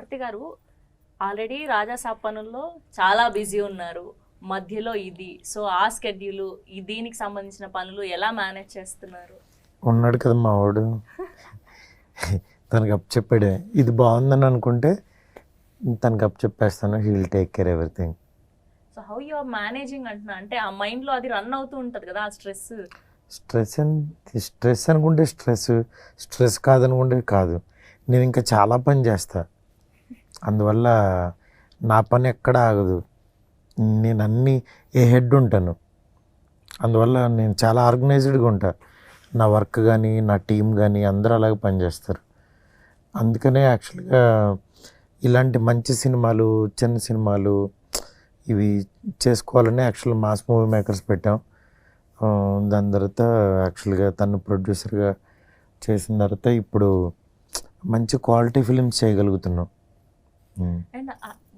ఆర్తి గారు ఆల్రెడీ రాజాసాబ్ పనుల్లో చాలా బిజీ ఉన్నారు, మధ్యలో ఇది, సో ఆ స్కెడ్యూల్ దీనికి సంబంధించిన పనులు ఎలా మేనేజ్ చేస్తున్నారు? ఉన్నాడు కదా మా వాడు, తనకు అప్ చెప్పాడే ఇది బాగుందని అనుకుంటే తనకు అప్ చెప్పేస్తాను, he will take care everything. So how you are managing అంటున్నా, అంటే ఆ మైండ్లో అది రన్ అవుతూ ఉంటుంది కదా ఆ స్ట్రెస్. స్ట్రెస్ అనుకుంటే స్ట్రెస్ కాదనుకుంటే కాదు. నేను ఇంకా చాలా పని చేస్తా, అందువల్ల నా పని ఎక్కడ ఆగదు. నేను అన్నీ ఏ హెడ్ ఉంటాను, అందువల్ల నేను చాలా ఆర్గనైజ్డ్గా ఉంటా. నా వర్క్ కానీ నా టీం కానీ అందరూ అలాగే పనిచేస్తారు. అందుకనే యాక్చువల్గా ఇలాంటి మంచి సినిమాలు, చిన్న సినిమాలు ఇవి చేసుకోవాలని యాక్చువల్గా మాస్ మూవీ మేకర్స్ పెట్టాం. దాని తర్వాత యాక్చువల్గా తను ప్రొడ్యూసర్గా చేసిన తర్వాత ఇప్పుడు మంచి క్వాలిటీ ఫిలిమ్స్ చేయగలుగుతున్నాం. అండ్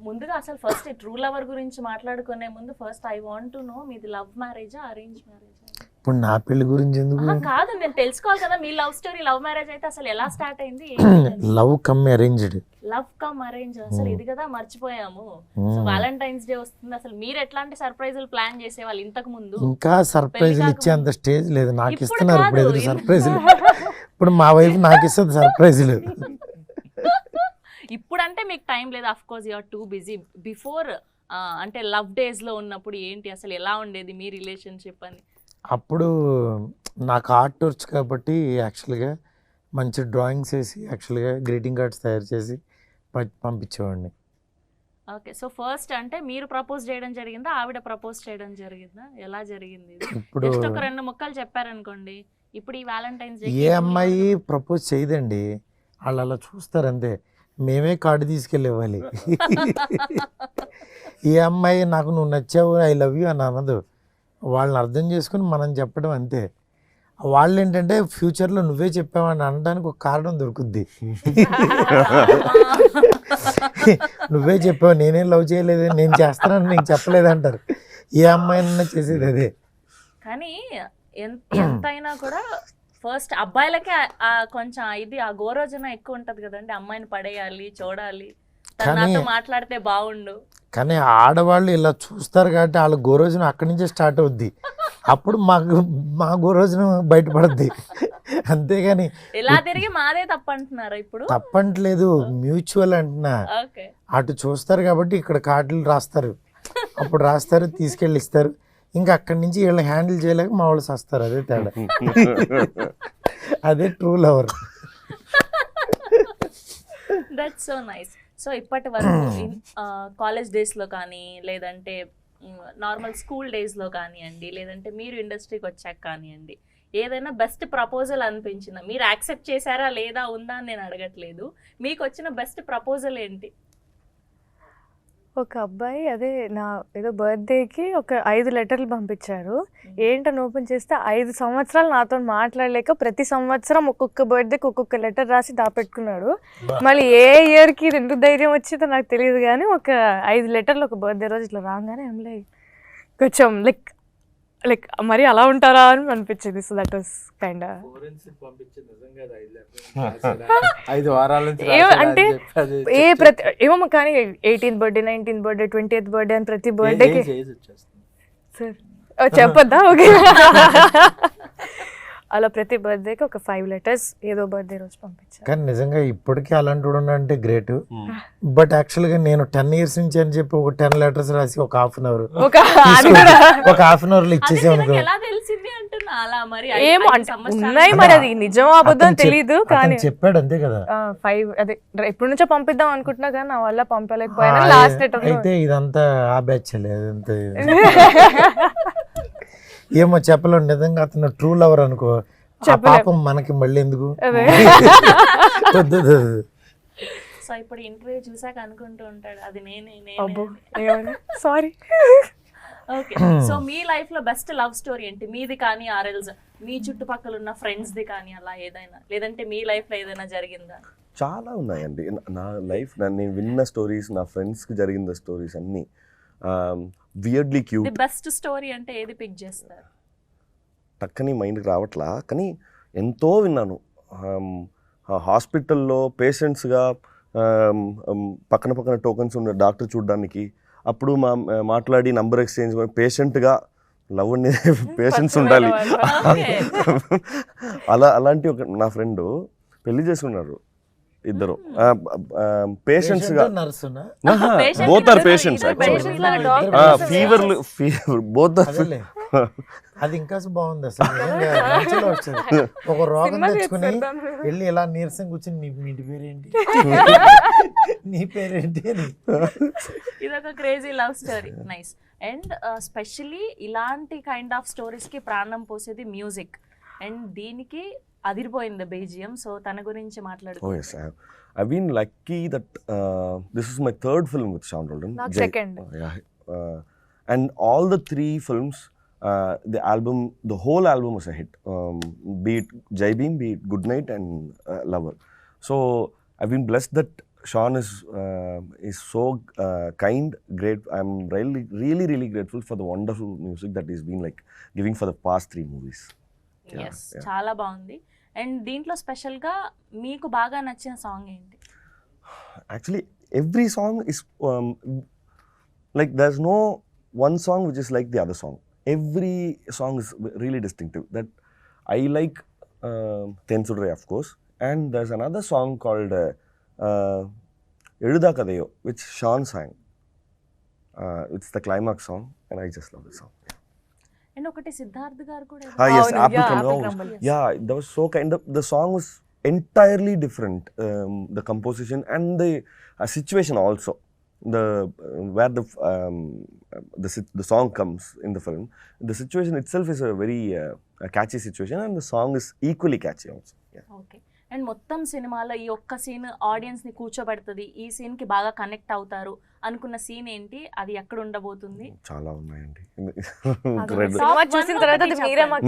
ముందుగా అసలు ఫస్ట్ ట్రూ లవర్ గురించి మాట్లాడుకునే ముందు first I want to know, మీది లవ్ మ్యారేజా అరేంజ్ మ్యారేజా? ఇప్పుడు నా పెళ్లి గురించి ఎందుకు? కాదు, నేను తెలుసుకోవాలి కదా, మీ లవ్ స్టోరీ లవ్ మ్యారేజ్ అయితే అసలు ఎలా స్టార్ట్ అయింది? Love come arranged. Love come arrange, అసలు ఇది కదా మర్చిపోయాము. సో వ్యాలంటైన్స్ డే వస్తుంది, అసలు మీరు ఎట్లాంటి సర్ప్రైజులు ప్లాన్ చేసేవాళ్ళు ఇంతకు ముందు? ఇంకా సర్ప్రైజులు ఇచ్చే అంత స్టేజ్ లేదు, నాకు ఇస్తున్నారు ఇప్పుడు ఎదురు సర్ప్రైజులు. ఇప్పుడు మా వైఫ్ నాకు ఇస్తుంది సర్ప్రైజులు. ఇప్పుడు అంటే మీకు టైం లేదు, of course you are too busy. Before అంటే లవ్ డేస్ లో ఉన్నప్పుడు ఏంటి అసలు, ఎలా ఉండేది మీ రిలేషన్షిప్ అని? అప్పుడు నాకు ఆర్ట్ వచ్చు కాబట్టి యాక్చువల్గా మంచి డ్రాయింగ్స్ వేసి యాక్చువల్గా గ్రీటింగ్ కార్డ్స్ తయారు చేసి పంపించేవాడిని. ఓకే, సో ఫస్ట్ అంటే మీరు ప్రపోజ్ చేయడం జరిగిందా, ఆవిడ ప్రపోజ్ చేయడం జరిగిందా, ఎలా జరిగింది? ఇప్పుడు జస్ట్ ఒక 2 ముక్కలు చెప్పారనుకోండి. ఇప్పుడు ఈ వ్యాలంటైన్స్ డే ఏ అమ్మాయి ప్రపోజ్ చేయదండి, వాళ్ళు అలా చూస్తారు అంతే. మేమే కార్డు తీసుకెళ్ళి ఇవ్వాలి. ఏ అమ్మాయి నాకు నువ్వు నచ్చావు ఐ లవ్ యూ అని అనదు, వాళ్ళని అర్థం చేసుకుని మనం చెప్పడం అంతే. వాళ్ళు ఏంటంటే ఫ్యూచర్లో నువ్వే చెప్పావని అనడానికి ఒక కారణం దొరుకుద్ది. నువ్వే చెప్పావు, నేనేం లవ్ చేయలేదు, నేను చేస్తానని నీకు చెప్పలేదు అంటారు. ఏ అమ్మాయినైనా చేసేది అదే. కానీ ఎంతైనా కూడా ఫస్ట్ అబ్బాయిలకే కొంచెం ఇది ఆ గోరోజన ఎక్కువ ఉంటది కదండి, అమ్మాయిని పడేయాలి, చూడాలి, నాతో మాట్లాడితే బాగుండు. కానీ ఆడవాళ్ళు ఇలా చూస్తారు కాబట్టి వాళ్ళ గోరోజనం అక్కడి నుంచే స్టార్ట్ అవుద్ది. అప్పుడు మా గోరోజనం బయటపడుద్ది. అంతేగాని ఇలా తిరిగి మాదే తప్పంటున్నారా ఇప్పుడు? తప్పంటలేదు, మ్యూచువల్ అంటున్నా. అటు చూస్తారు కాబట్టి ఇక్కడ కార్డులు రాస్తారు, అప్పుడు రాస్తారు తీసుకెళ్ళి ఇస్తారు. ఇంకా అక్కడి నుంచి వీళ్ళని హ్యాండిల్ చేయలేక మా వాళ్ళు వస్తారు. అదే తేడా, అదే true lover. That's so nice. So ఇప్పటి వరకు కాలేజ్ డేస్లో కానీ, లేదంటే నార్మల్ స్కూల్ డేస్లో కానివ్వండి, లేదంటే మీరు ఇండస్ట్రీకి వచ్చాక కానివ్వండి, ఏదైనా బెస్ట్ ప్రపోజల్ అనిపించిందా? మీరు యాక్సెప్ట్ చేశారా లేదా ఉందా అని నేను అడగట్లేదు, మీకు వచ్చిన బెస్ట్ ప్రపోజల్ ఏంటి? ఒక అబ్బాయి అదే నా ఏదో బర్త్డేకి ఒక 5 లెటర్లు పంపించారు. ఏంటని ఓపెన్ చేస్తే 5 సంవత్సరాలు నాతో మాట్లాడలేక ప్రతి సంవత్సరం ఒక్కొక్క బర్త్డేకి ఒక్కొక్క లెటర్ రాసి దాపెట్టుకున్నాడు. మళ్ళీ ఏ ఇయర్కి ఎందుకు ధైర్యం వచ్చిందో నాకు తెలియదు, కానీ ఒక 5 లెటర్లు ఒక బర్త్డే రోజు ఇట్లా రాగానే కొంచెం లైక్ మరి అలా ఉంటారా అని అనిపించింది. సో దట్ వాస్ కైండ్ అంటే ఏమో, కానీ 18th birthday, 19th birthday, 20th birthday అని ప్రతి బర్త్డేకి సార్ చెప్పొద్దా? ఓకే, అలా ప్రతి బర్త్డేకి ఒక 5 లెటర్స్ ఏదో బర్త్డే రోజు పంపించాను. కానీ నిజంగా ఇప్పటికీ అలాంటి అంటే గ్రేట్. బట్ యాక్చువల్గా నేను 10 years నుంచి అని చెప్పి ఒక 10 letters రాసి ఒక హాఫ్ అన్ అవర్లో ఇచ్చేసాం అనుకో. ఏమో ఉన్నాయి, మరి అది నిజం అబద్ధం తెలీదు, కానీ చెప్పాడు అంతే కదా. 5 అదే ఎప్పటి నుంచో పంపిద్దాం అనుకుంటున్నా కానీ నా వల్ల పంపలేకపోయాను. లాస్ట్ లెటర్ అయితే ఇదంతా ఆ బ్యాచ్ లేదంతా ఏమో చెప్పలేం. నిజంగా అతను ట్రూ లవర్ అనుకో, పాపం మనకి మళ్ళీ ఎందుకు. సో ఇప్పుడు ఇంటర్వ్యూ చూసాక అనుకుంటూ ఉంటాడు అది నేనే. సారీ. ఓకే, సో మీ లైఫ్ లో బెస్ట్ లవ్ స్టోరీ ఏంటి? మీది కానీ ఆర్ఎల్స్ మీ చుట్టుపక్కల ఉన్న ఫ్రెండ్స్ ది కానీ, అలా ఏదైనా, లేదంటే మీ లైఫ్ లో ఏదైనా జరిగిందా? చాలా ఉన్నాయండి నా లైఫ్. నేను విన్న స్టోరీస్, నా ఫ్రెండ్స్కి జరిగిన స్టోరీస్ అన్నీ వియర్డ్లీ క్యూట్. బెస్ట్ స్టోరీ అంటే ఏది పిక్ చేస్తారు? టక్కని మైండ్కి రావట్లా, కానీ ఎంతో విన్నాను. హాస్పిటల్లో పేషెంట్స్గా పక్కన పక్కన టోకన్స్ ఉన్న డాక్టర్ చూడడానికి, అప్పుడు మాట్లాడి నంబర్ ఎక్స్చేంజ్ పేషెంట్గా లవ్ అనేది పేషెన్స్ ఉండాలి. అలాంటి ఒక నా ఫ్రెండ్ పెళ్లి చేసుకున్నారు ఇద్దరు పేషెంట్స్ గా. నర్సునా? Both are patients fever both. అది ఇంకా బాగుంది అసలు, నిజంగా మంచిగా వచ్చింది. ఒక రోగం తెచ్చుకుని వెళ్ళి ఇలా నీరసం కూర్చొని మీ ఇంటి పేరేంటి, నీ పేరేంటి అని. ఇదొక crazy love story. Nice. And specially ఇలాంటి కైండ్ ఆఫ్ స్టోరీస్ కి ప్రాణం పోసేది మ్యూజిక్, అండ్ దీనికి అదిరిపోయింది బీజిఎం. సో తన గురించి మాట్లాడుకో. Oh yes, I've been lucky that this is my third film with Sean Roldan. Not second. Yeah, and all the three films, the whole album was a hit. Be it Jai Bhim, be it Good Night, and Lover. So I've been blessed that Sean is so kind, great. I'm really grateful for the wonderful music that he's been like giving for the past 3 movies. Yes, చాలా బాగుంది. And దీంట్లో special గా మీకు బాగా నచ్చిన song ఏంటి? Actually, every song is like there's no one song which is like the other song. Every song is really distinctive. That I like Tensudre, of course, and there's another song called Eluda Kadayo, which Sean sang. It's the climax song, and I just love the song. And ఒకటి సిద్ధార్థ్ గారు కూడా Yes, Oh, Apple yeah, Crumble. Apple Oh, Crumble, yes. yeah, that was so kind of, the song was entirely different. The composition and the situation also. Where the song comes in the film, the situation itself is a very catchy situation, and the song is equally catchy also. Yeah. Okay. And మొత్తం సినిమాలో ఈ ఒక్క scene audience ని కూర్చోబెడుతుంది, ఈ scene కి బాగా connect అవుతారు అనుకున్న సీన్ ఏంటి, అది ఎక్కడ ఉండబోతుంది? చాలా ఉన్నాయండి. సినిమా చూసిన తర్వాత అది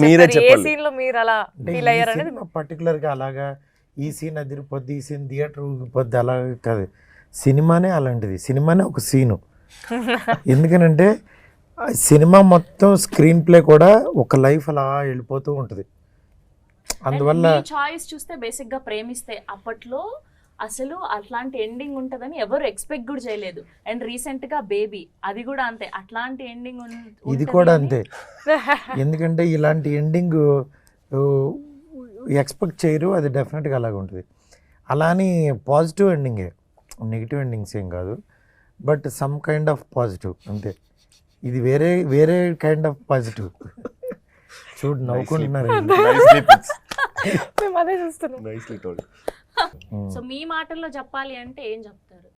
మీరే ఏ చెప్పాలి. సీన్ లో మీరు అలా ఫీల్ అయ్యారు అనేది. పర్టికులర్ గా అలాగా ఈ సీన్ అదిరిపోద్ది, ఈ సీన్ థియేటర్ ఊగిపోద్ది అలా కాదు. సినిమానే అలాంటిది, సినిమానే ఒక సీను. ఎందుకనంటే సినిమా మొత్తం స్క్రీన్ ప్లే కూడా ఒక లైఫ్ అలా వెళ్ళిపోతూ ఉంటుంది. అందువల్ల చాయిస్ చూస్తే బేసిక్ గా ప్రేమిస్తే అప్పట్లో అసలు అట్లాంటి ఎండింగ్ ఉంటదని ఎవరు ఎక్స్పెక్ట్ కూడా చేయలేదు. అండ్ రీసెంట్ గా బేబీ, అది కూడా అంతే, అట్లాంటి ఎండింగ్ ఇది కూడా అంతే. ఎందుకంటే ఇలాంటి ఎండింగ్ ఎక్స్పెక్ట్ చేయరు, అది డెఫినెట్గా అలాగ ఉంటుంది. అలా అని పాజిటివ్ ఎండింగే, నెగిటివ్ ఎండింగ్స్ ఏం కాదు, but some kind of positive అంతే. ఇది వేరే కైండ్ ఆఫ్ పాజిటివ్. చూడు నవ్వుకుంటున్నారు. మేము అదే చూస్తున్నాం. Nicely told. సో మీ మాటల్లో చెప్పాలి అంటే ఏం చెప్తారు?